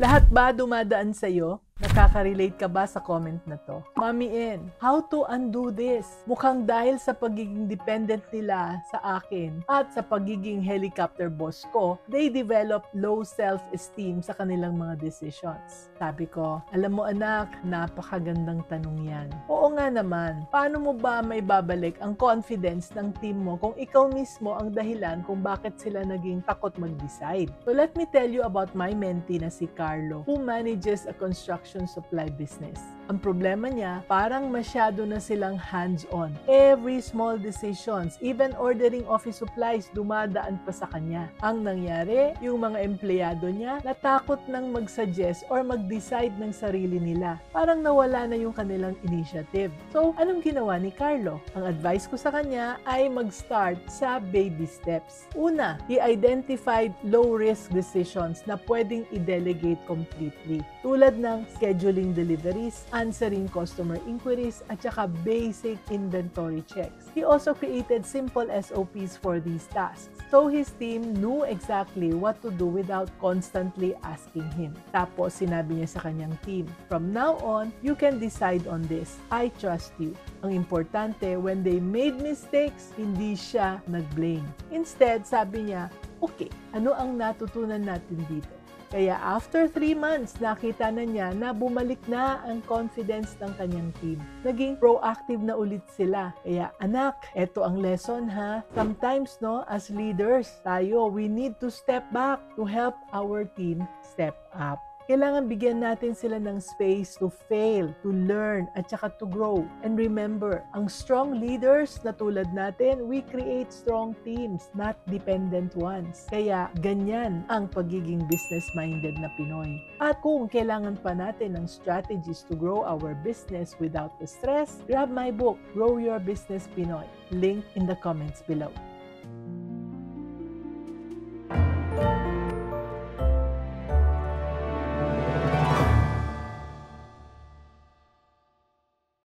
Lahat ba dumadaan sa'yo? Nakaka-relate ka ba sa comment na to? Mami N, how to undo this? Mukhang dahil sa pagiging dependent nila sa akin at sa pagiging helicopter boss ko, they develop low self-esteem sa kanilang mga decisions. Sabi ko, alam mo anak, napakagandang tanong yan. Oo nga naman, paano mo ba may babalik ang confidence ng team mo kung ikaw mismo ang dahilan kung bakit sila naging takot mag-decide? So let me tell you about my mentee na si Carlo, who manages a construction supply business. Ang problema niya, parang masyado na silang hands-on. Every small decisions, even ordering office supplies, dumadaan pa sa kanya. Ang nangyari, yung mga empleyado niya, natakot nang mag-suggest or mag-decide ng sarili nila. Parang nawala na yung kanilang initiative. So, anong ginawa ni Carlo? Ang advice ko sa kanya ay mag-start sa baby steps. Una, he identified low-risk decisions na pwedeng i-delegate completely. Tulad ng scheduling deliveries, answering customer inquiries, at saka basic inventory checks. He also created simple SOPs for these tasks, so his team knew exactly what to do without constantly asking him. Tapos sinabi niya sa kanyang team, from now on, you can decide on this. I trust you. Ang importante, when they made mistakes, hindi siya nag-blame. Instead, sabi niya, okay, ano ang natutunan natin dito? Kaya after 3 months, nakita na niya na bumalik na ang confidence ng kanyang team. Naging proactive na ulit sila. Kaya anak, eto ang lesson ha. Sometimes no, as leaders, tayo, we need to step back to help our team step up. Kailangan bigyan natin sila ng space to fail, to learn, at saka to grow. And remember, ang strong leaders na tulad natin, we create strong teams, not dependent ones. Kaya ganyan ang pagiging business-minded na Pinoy. At kung kailangan pa natin ng strategies to grow our business without the stress, grab my book, Grow Your Business Pinoy. Link in the comments below.